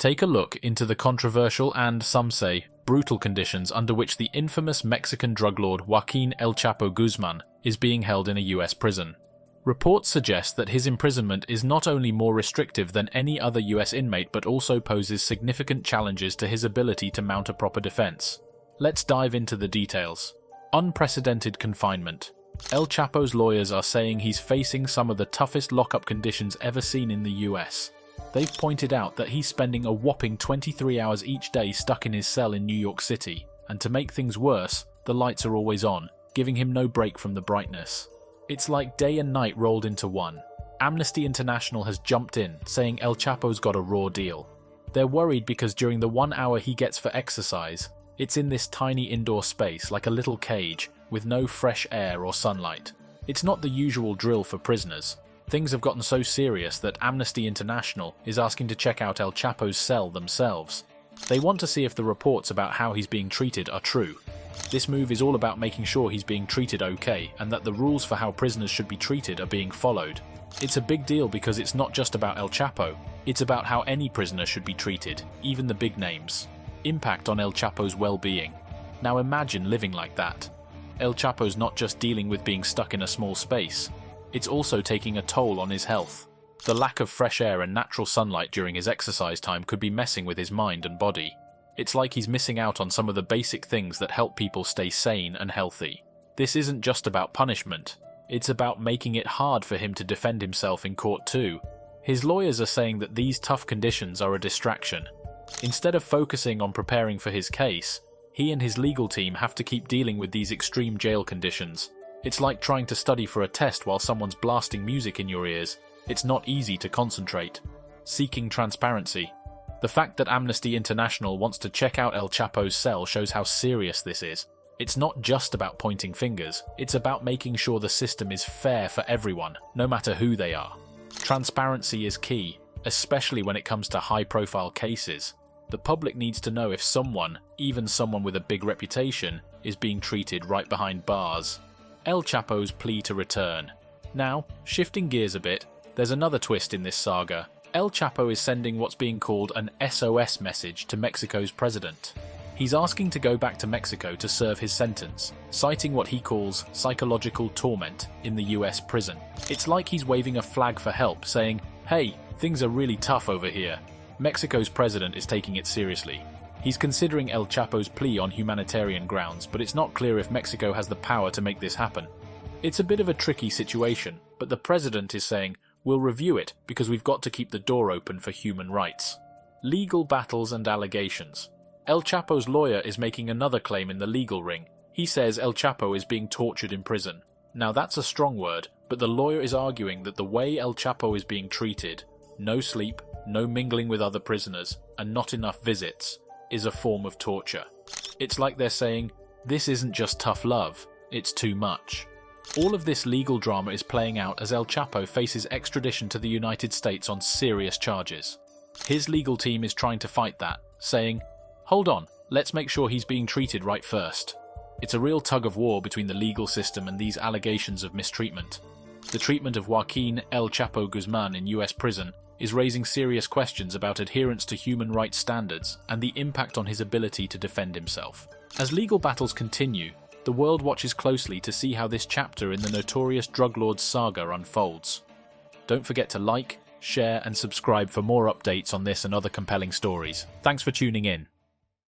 Take a look into the controversial and, some say, brutal conditions under which the infamous Mexican drug lord Joaquin El Chapo Guzman is being held in a US prison. Reports suggest that his imprisonment is not only more restrictive than any other US inmate but also poses significant challenges to his ability to mount a proper defense. Let's dive into the details. Unprecedented confinement. El Chapo's lawyers are saying he's facing some of the toughest lockup conditions ever seen in the US. They've pointed out that he's spending a whopping 23 hours each day stuck in his cell in New York City, and to make things worse, the lights are always on, giving him no break from the brightness. It's like day and night rolled into one. Amnesty International has jumped in, saying El Chapo's got a raw deal. They're worried because during the 1 hour he gets for exercise, it's in this tiny indoor space like a little cage, with no fresh air or sunlight. It's not the usual drill for prisoners. Things have gotten so serious that Amnesty International is asking to check out El Chapo's cell themselves. They want to see if the reports about how he's being treated are true. This move is all about making sure he's being treated okay and that the rules for how prisoners should be treated are being followed. It's a big deal because it's not just about El Chapo, it's about how any prisoner should be treated, even the big names. Impact on El Chapo's well-being. Now imagine living like that. El Chapo's not just dealing with being stuck in a small space, it's also taking a toll on his health. The lack of fresh air and natural sunlight during his exercise time could be messing with his mind and body. It's like he's missing out on some of the basic things that help people stay sane and healthy. This isn't just about punishment, it's about making it hard for him to defend himself in court too. His lawyers are saying that these tough conditions are a distraction. Instead of focusing on preparing for his case, he and his legal team have to keep dealing with these extreme jail conditions. It's like trying to study for a test while someone's blasting music in your ears. It's not easy to concentrate. Seeking transparency. The fact that Amnesty International wants to check out El Chapo's cell shows how serious this is. It's not just about pointing fingers, it's about making sure the system is fair for everyone, no matter who they are. Transparency is key, especially when it comes to high-profile cases. The public needs to know if someone, even someone with a big reputation, is being treated right behind bars. El Chapo's plea to return. Now, shifting gears a bit, there's another twist in this saga. El Chapo is sending what's being called an SOS message to Mexico's president. He's asking to go back to Mexico to serve his sentence, citing what he calls psychological torment in the US prison. It's like he's waving a flag for help, saying, "Hey, things are really tough over here." Mexico's president is taking it seriously. He's considering El Chapo's plea on humanitarian grounds, but it's not clear if Mexico has the power to make this happen. It's a bit of a tricky situation, but the president is saying, "We'll review it because we've got to keep the door open for human rights." Legal battles and allegations. El Chapo's lawyer is making another claim in the legal ring. He says El Chapo is being tortured in prison. Now that's a strong word, but the lawyer is arguing that the way El Chapo is being treated, no sleep, no mingling with other prisoners, and not enough visits, is a form of torture. It's like they're saying, this isn't just tough love, it's too much. All of this legal drama is playing out as El Chapo faces extradition to the United States on serious charges. His legal team is trying to fight that, saying, "Hold on, let's make sure he's being treated right first." It's a real tug of war between the legal system and these allegations of mistreatment. The treatment of Joaquin El Chapo Guzman in US prison is raising serious questions about adherence to human rights standards and the impact on his ability to defend himself. As legal battles continue, the world watches closely to see how this chapter in the notorious drug lord's saga unfolds. Don't forget to like, share and subscribe for more updates on this and other compelling stories. Thanks for tuning in.